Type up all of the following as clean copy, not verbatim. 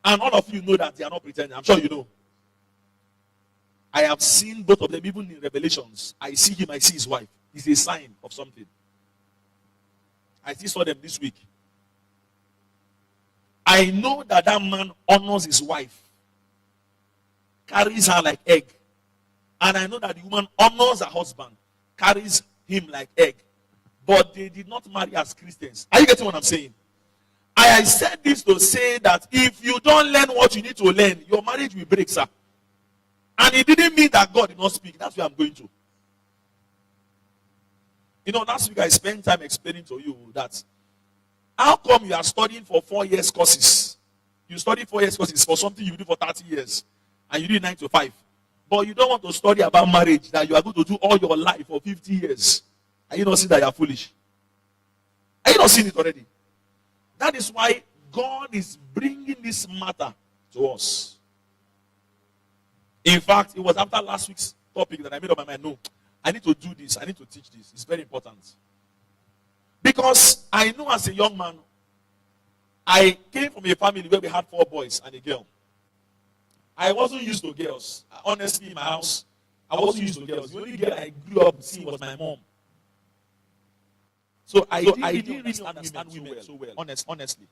And all of you know that they are not pretending. I'm sure you know. I have seen both of them, even in Revelations. I see him, I see his wife. It's a sign of something. I still saw them this week. I know that that man honors his wife, carries her like egg. And I know that the woman honors her husband, carries him like egg. But they did not marry as Christians. Are you getting what I'm saying? I said this to say that if you don't learn what you need to learn, your marriage will break, sir. And it didn't mean that God did not speak. That's where I'm going to. You know, last week I spent time explaining to you that how come you are studying for 4 years courses? You study 4 years courses for something you do for 30 years. And you do 9 to 5. But you don't want to study about marriage that you are going to do all your life for 50 years. Are you not seeing that you are foolish? Are you not seeing it already? That is why God is bringing this matter to us. In fact, it was after last week's topic that I made up my mind. No, I need to do this. I need to teach this. It's very important. Because I know as a young man, I came from a family where we had 4 boys and a girl. I wasn't used to girls. Honestly, in my house, I wasn't used to girls. The only girl I grew up seeing was my mom. So I didn't really understand women so well, honestly.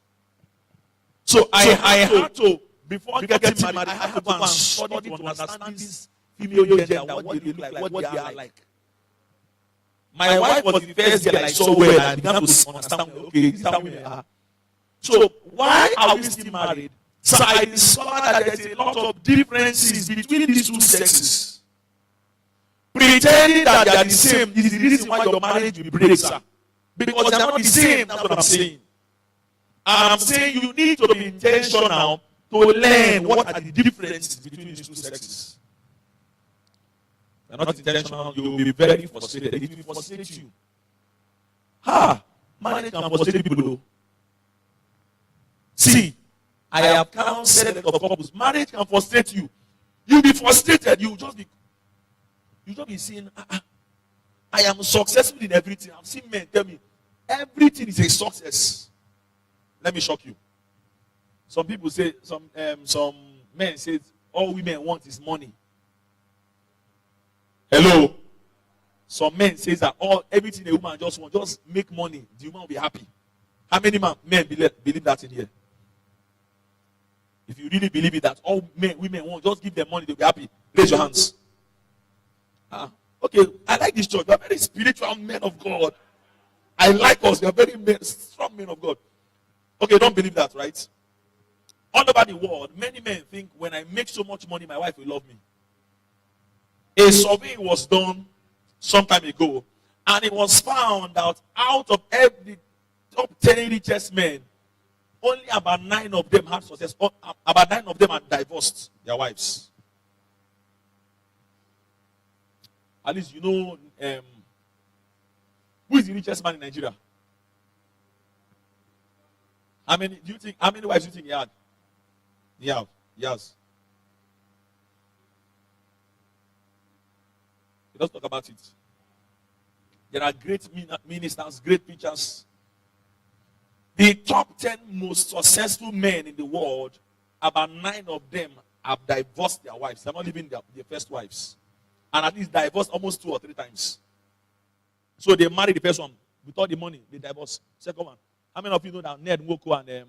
So I had to, before getting married, I had to go and study to understand this female gender, what they look like, what they are like. My wife was the first girl I saw well, and I began to understand, okay, this is how women are. So why are we still married? So I discovered that there's a lot of differences between these two sexes. Pretending that they are the same is the reason why your marriage will break, sir. Because they are not the same, that's what I'm saying. And I'm saying you need to be intentional to learn what are the differences between these two sexes. If you're not intentional, you will be very frustrated. It will frustrate you. Marriage can frustrate people though. See, I have counseled a lot of couples. Marriage can frustrate you. You'll be frustrated. You'll just be saying, I am successful in everything. I've seen men tell me, everything is a success. Let me shock you. Some people say, some men say, all women want is money. Hello? Some men say that everything a woman just wants, just make money. The woman will be happy. How many men believe that in here? If you really believe it, that all women want, just give them money, they'll be happy. Raise your hands. Okay, I like this church. We are very spiritual men of God. I like us. We are very strong men of God. Okay, don't believe that, right? All over the world, many men think when I make so much money, my wife will love me. A survey was done some time ago, and it was found that out of every top 10 richest men, only about 9 of them had success. About 9 of them had divorced their wives. At least you know who is the richest man in Nigeria? How many wives do you think he had? Yes. Let's talk about it. There are great ministers, great preachers. The top 10 most successful men in the world, about 9 of them have divorced their wives. They're not living their first wives. And at least divorced almost 2 or 3 times. So they married the first one. With all the money, they divorced. Second one. How many of you know that Ned Nwoko and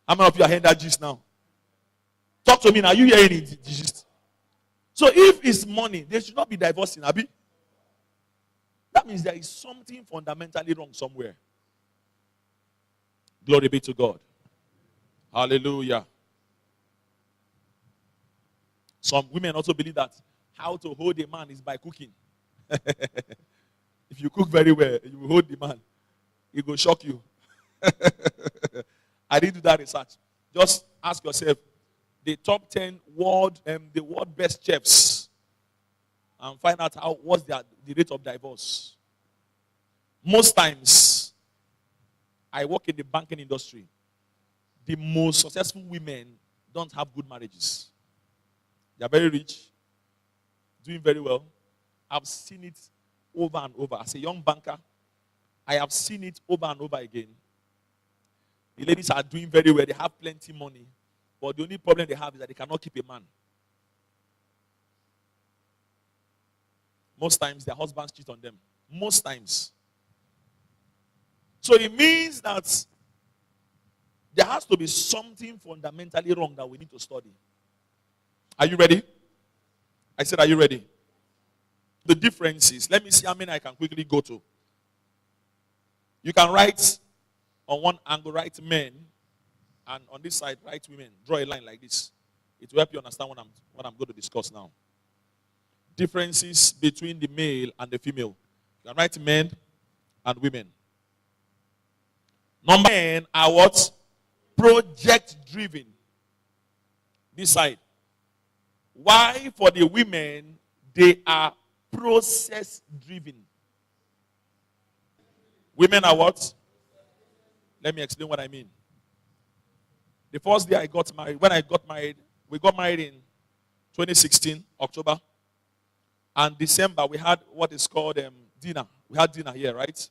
how many of you are hearing that gist now? Talk to me now. Are you hearing the gist? So if it's money, they should not be divorcing, Abi. That means there is something fundamentally wrong somewhere. Glory be to God. Hallelujah. Some women also believe that how to hold a man is by cooking. If you cook very well, you will hold the man. It will shock you. I didn't do that research. Just ask yourself the top 10 the world best chefs and find out what's the rate of divorce. Most times, I work in the banking industry. The most successful women don't have good marriages. They are very rich, doing very well. I've seen it over and over. As a young banker, I have seen it over and over again. The ladies are doing very well. They have plenty money. But the only problem they have is that they cannot keep a man. Most times, their husbands cheat on them. Most times. So it means that there has to be something fundamentally wrong that we need to study. Are you ready? I said, are you ready? The differences. Let me see how many I can quickly go to. You can write on one angle, write men, and on this side, write women. Draw a line like this. It will help you understand what I'm going to discuss now. Differences between the male and the female. You can write men and women. Number 10 are what? Project driven. This side. Why for the women, they are process driven. Women are what? Let me explain what I mean. The first day I got married, when I got married, we got married in 2016, October. And December, we had what is called dinner. We had dinner here, right?